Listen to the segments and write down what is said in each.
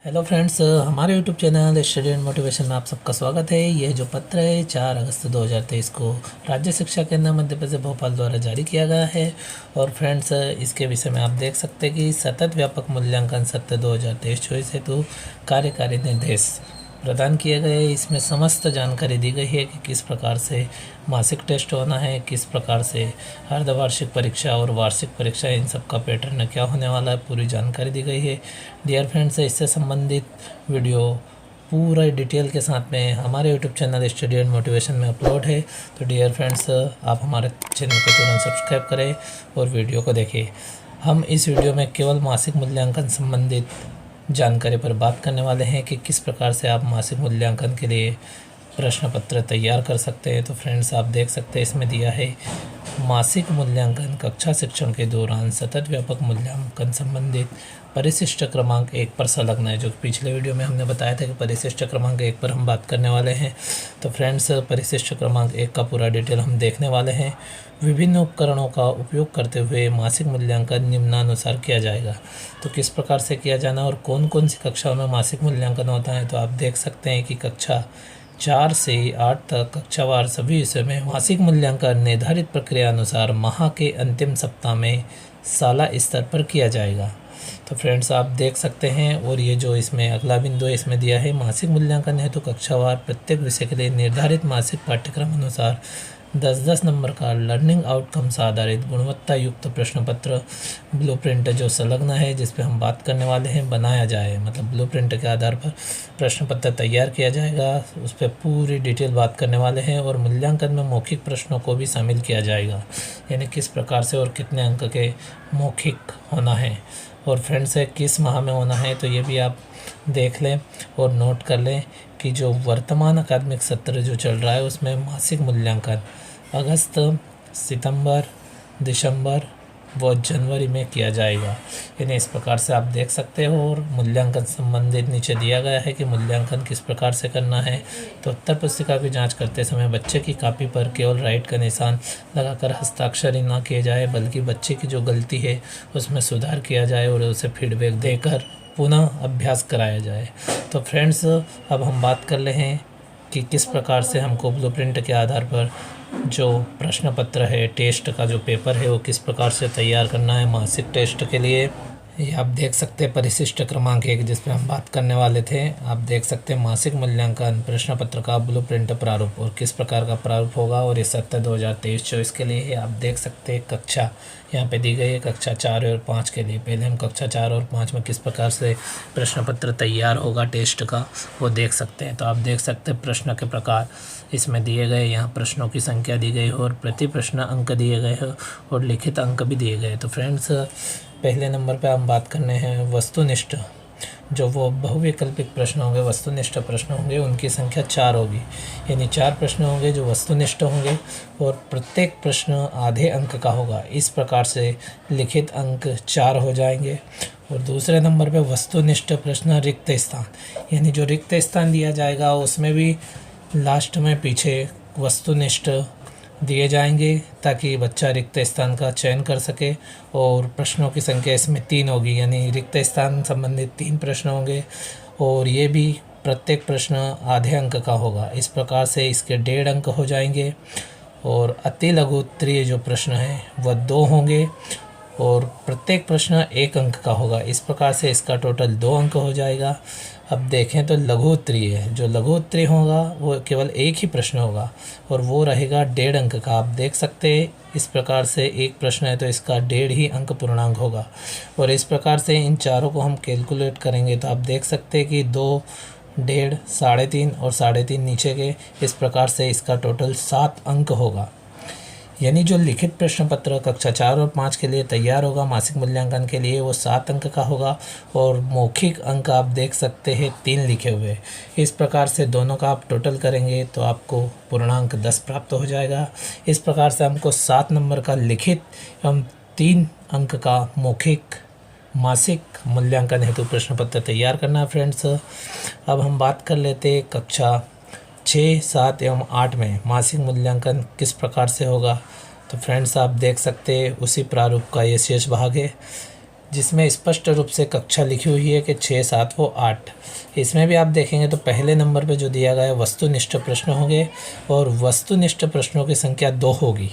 Hello friends, हमारे YouTube channel study and motivation में आप सबका स्वागत है। यह जो पत्र है 4 अगस्त 2023 को राज्य शिक्षा केंद्र मध्य प्रदेश भोपाल द्वारा जारी किया गया है। और फ्रेंड्स, इसके विषय में आप देख सकते हैं कि सतत व्यापक मूल्यांकन सत्र 2023-24 हेतु कार्यकारी निर्देश प्रदान किए गए। इसमें समस्त जानकारी दी गई है कि किस प्रकार से मासिक टेस्ट होना है, किस प्रकार से अर्धवार्षिक परीक्षा और वार्षिक परीक्षा, इन सब का पैटर्न क्या होने वाला है, पूरी जानकारी दी गई है। डियर फ्रेंड्स, इससे संबंधित वीडियो पूरा डिटेल के साथ में हमारे YouTube channel study and motivation में अपलोड है। तो डियर फ्रेंड्स, आप हमारे चैनल को तुरंत सब्सक्राइब करें और वीडियो को देखें। हम इस वीडियो में केवल मासिक मूल्यांकन संबंधित जानकारी पर बात करने वाले हैं कि किस प्रकार से आप मासिक मूल्यांकन के लिए प्रश्न पत्र तैयार कर सकते हैं। तो फ्रेंड्स, आप देख सकते हैं इसमें दिया है मासिक मूल्यांकन कक्षा शिक्षण के दौरान सतत व्यापक मूल्यांकन संबंधित परिशिष्ट क्रमांक 1 पर संलग्न है। जो पिछले वीडियो में हमने बताया था कि परिशिष्ट क्रमांक 1 पर हम बात करने वाले हैं। तो फ्रेंड्स, परिशिष्ट क्रमांक 1 का पूरा डिटेल हम देखने वाले हैं। विभिन्न उपकरणों का उपयोग करते हुए मासिक मूल्यांकन निम्नानुसार किया जाएगा। तो किस प्रकार से किया जाना और कौन कौन सी कक्षाओं में मासिक मूल्यांकन होता है, तो आप देख सकते हैं कि कक्षा 4 से 8 तक कक्षावार सभी विषयों में मासिक मूल्यांकन निर्धारित प्रक्रिया अनुसार माह के अंतिम सप्ताह में साला स्तर पर किया जाएगा। तो फ्रेंड्स, आप देख सकते हैं। और ये जो इसमें अगला बिंदु है, इसमें दिया है मासिक मूल्यांकन हेतु कक्षावार प्रत्येक विषय के लिए निर्धारित मासिक पाठ्यक्रम अनुसार 10-10 नंबर का लर्निंग आउटकम्स आधारित गुणवत्ता युक्त प्रश्न पत्र ब्लूप्रिंट जो संलग्न है, जिस पे हम बात करने वाले हैं, बनाया जाए। मतलब ब्लूप्रिंट के आधार पर प्रश्न पत्र तैयार किया जाएगा। उस पर पूरी डिटेल बात करने वाले हैं। और मूल्यांकन में मौखिक प्रश्नों को भी शामिल किया जाएगा, यानी किस प्रकार से और कितने अंक के मौखिक होना है। और फ्रेंड्स, किस माह में होना है, तो ये भी आप देख लें और नोट कर लें कि जो वर्तमान अकादमिक सत्र जो चल रहा है उसमें मासिक मूल्यांकन अगस्त, सितंबर, दिसंबर व जनवरी में किया जाएगा। यानी इस प्रकार से आप देख सकते हो। और मूल्यांकन संबंधित नीचे दिया गया है कि मूल्यांकन किस प्रकार से करना है। तो उत्तर पुस्तिका की जांच करते समय बच्चे की कॉपी पर केवल राइट का निशान लगाकर हस्ताक्षर ही ना किए जाए, बल्कि बच्चे की जो गलती है उसमें सुधार किया जाए और उसे फीडबैक देकर पुनः अभ्यास कराया जाए। तो फ्रेंड्स, अब हम बात कर रहे हैं कि किस प्रकार से हमको ब्लूप्रिंट के आधार पर जो प्रश्न पत्र है, टेस्ट का जो पेपर है, वो किस प्रकार से तैयार करना है मासिक टेस्ट के लिए। ये आप देख सकते हैं परिशिष्ट क्रमांक 1 जिस पे हम बात करने वाले थे। आप देख सकते हैं मासिक मूल्यांकन प्रश्न पत्र का ब्लूप्रिंट प्रारूप और किस प्रकार का प्रारूप होगा। और ये सत्र 2023-24 के लिए है। आप देख सकते हैं कक्षा यहाँ पे दी गई है कक्षा 4 और 5 के लिए। पहले हम कक्षा 4 और 5 में किस प्रकार से प्रश्न पत्र तैयार होगा टेस्ट का, वो देख सकते हैं। तो आप देख सकते हैं प्रश्न के प्रकार इसमें दिए गए, यहाँ प्रश्नों की संख्या दी गई है और प्रति प्रश्न अंक दिए गए हैं और लिखित अंक भी दिए गए। तो फ्रेंड्स, पहले नंबर पे हम बात करने हैं वस्तुनिष्ठ, जो वो बहुविकल्पिक प्रश्न होंगे, वस्तुनिष्ठ प्रश्न होंगे, उनकी संख्या 4 होगी। यानी 4 प्रश्न होंगे जो वस्तुनिष्ठ होंगे और प्रत्येक प्रश्न आधे अंक का होगा। इस प्रकार से लिखित अंक 4 हो जाएंगे। और दूसरे नंबर पे वस्तुनिष्ठ प्रश्न रिक्त स्थान, यानी जो रिक्त स्थान दिया जाएगा उसमें भी लास्ट में पीछे वस्तुनिष्ठ दिए जाएंगे ताकि बच्चा रिक्त स्थान का चयन कर सके। और प्रश्नों की संख्या इसमें 3 होगी, यानी रिक्त स्थान संबंधित 3 प्रश्न होंगे और ये भी प्रत्येक प्रश्न आधे अंक का होगा। इस प्रकार से इसके 1.5 अंक हो जाएंगे। और अति लघु उत्तरीय जो प्रश्न है वह 2 होंगे और प्रत्येक प्रश्न 1 अंक का होगा। इस प्रकार से इसका टोटल 2 अंक हो जाएगा। अब देखें तो लघु उत्तरीय है, जो लघु उत्तरीय होगा वो केवल एक ही प्रश्न होगा और वो रहेगा 1.5 अंक का। आप देख सकते हैं इस प्रकार से एक प्रश्न है तो इसका 1.5 ही अंक पूर्णांक होगा। और इस प्रकार से इन चारों को हम कैलकुलेट करेंगे तो आप देख सकते हैं कि 2, 1.5, 3.5 और 3.5 नीचे के, इस प्रकार से इसका टोटल 7 अंक होगा। यानी जो लिखित प्रश्न पत्र कक्षा 4 और 5 के लिए तैयार होगा मासिक मूल्यांकन के लिए, वो 7 अंक का होगा। और मौखिक अंक आप देख सकते हैं 3 लिखे हुए। इस प्रकार से दोनों का आप टोटल करेंगे तो आपको पूर्णांक 10 प्राप्त हो जाएगा। इस प्रकार से हमको 7 नंबर का लिखित एवं 3 अंक का मौखिक मासिक मूल्यांकन हेतु प्रश्न पत्र तैयार करना है। फ्रेंड्स, अब हम बात कर लेते हैं कक्षा 6, 7 एवं 8 में मासिक मूल्यांकन किस प्रकार से होगा। तो फ्रेंड्स, आप देख सकते हैं उसी प्रारूप का ये शेष भाग है। जिसमें स्पष्ट रूप से कक्षा लिखी हुई है कि 6, 7 वो 8। इसमें भी आप देखेंगे तो पहले नंबर पे जो दिया गया है वस्तुनिष्ठ प्रश्न होंगे और वस्तुनिष्ठ प्रश्नों की संख्या 2 होगी।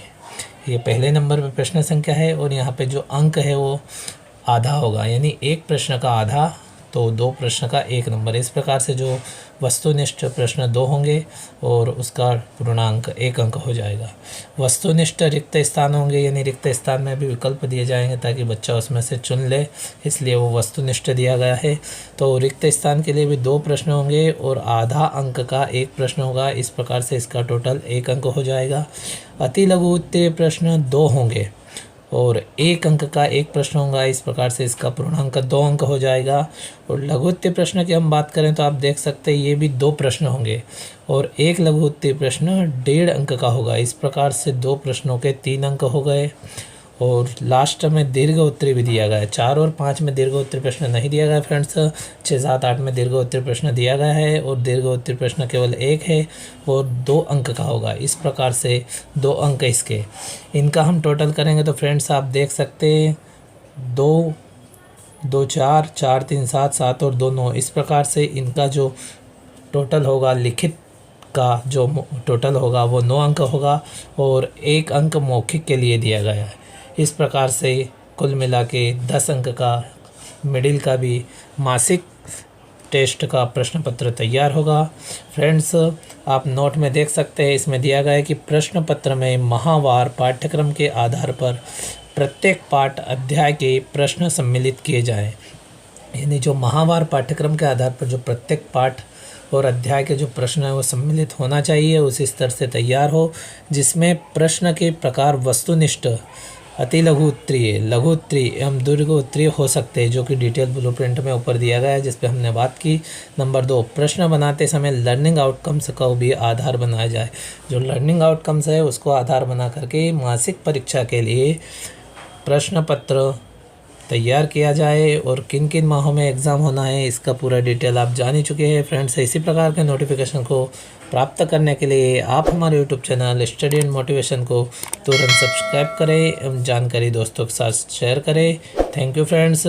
ये पहले नंबर पे प्रश्न संख्या है और यहाँ पे जो अंक है वो आधा होगा, यानी एक प्रश्न का आधा तो 2 प्रश्न का 1 नंबर। इस प्रकार से जो वस्तुनिष्ठ प्रश्न 2 होंगे और उसका पूर्णांक 1 अंक हो जाएगा। वस्तुनिष्ठ रिक्त स्थान होंगे, यानी रिक्त स्थान में भी विकल्प दिए जाएंगे ताकि बच्चा उसमें से चुन ले, इसलिए वो वस्तुनिष्ठ दिया गया है। तो रिक्त स्थान के लिए भी 2 प्रश्न होंगे और आधा अंक का 1 प्रश्न होगा। इस प्रकार से इसका टोटल 1 अंक हो जाएगा। अति लघु उत्तरीय प्रश्न 2 होंगे और 1 अंक का 1 प्रश्न होगा। इस प्रकार से इसका पूर्णांक 2 अंक हो जाएगा। और लघु उत्तरीय प्रश्न की हम बात करें तो आप देख सकते हैं ये भी 2 प्रश्न होंगे और 1 लघु उत्तरीय प्रश्न 1.5 अंक का होगा। इस प्रकार से 2 प्रश्नों के 3 अंक हो गए। और लास्ट में दीर्घ उत्तरीय भी दिया गया है। 4 और 5 में दीर्घ उत्तरीय प्रश्न नहीं दिया गया फ्रेंड्स। 6, 7, 8 में दीर्घ उत्तरीय प्रश्न दिया गया है और दीर्घ उत्तरीय प्रश्न केवल 1 है और 2 अंक का होगा। इस प्रकार से 2 अंक इसके, इनका हम टोटल करेंगे तो फ्रेंड्स आप देख सकते हैं 2, 2, 4, 4, 3, 7, 7 और 2, 9। इस प्रकार से इनका जो टोटल होगा लिखित का जो टोटल होगा वो 9 अंक होगा और 1 अंक मौखिक के लिए दिया गया है। इस प्रकार से कुल मिला के 10 अंक का मिडिल का भी मासिक टेस्ट का प्रश्न पत्र तैयार होगा। फ्रेंड्स आप नोट में देख सकते हैं, इसमें दिया गया है कि प्रश्न पत्र में माहवार पाठ्यक्रम के आधार पर प्रत्येक पाठ अध्याय के प्रश्न सम्मिलित किए जाएं। यानी जो माहवार पाठ्यक्रम के आधार पर जो प्रत्येक पाठ और अध्याय के जो प्रश्न है वो सम्मिलित होना चाहिए, उसी स्तर से तैयार हो, जिसमें प्रश्न के प्रकार वस्तुनिष्ठ, अति लघु उत्तरीय, लघु उत्तरीय एवं दीर्घ उत्तरीय हो सकते हैं, जो कि डिटेल ब्लूप्रिंट में ऊपर दिया गया है जिस पे हमने बात की। नंबर 2, प्रश्न बनाते समय लर्निंग आउटकम्स को भी आधार बनाया जाए। जो लर्निंग आउटकम्स है उसको आधार बना करके मासिक परीक्षा के लिए प्रश्न पत्र तैयार किया जाए और किन किन माहों में एग्ज़ाम होना है इसका पूरा डिटेल आप जान ही चुके हैं फ्रेंड्स। इसी प्रकार के नोटिफिकेशन को प्राप्त करने के लिए आप हमारे YouTube channel study and motivation को तुरंत सब्सक्राइब करें एवं जानकारी दोस्तों के साथ शेयर करें। Thank you friends.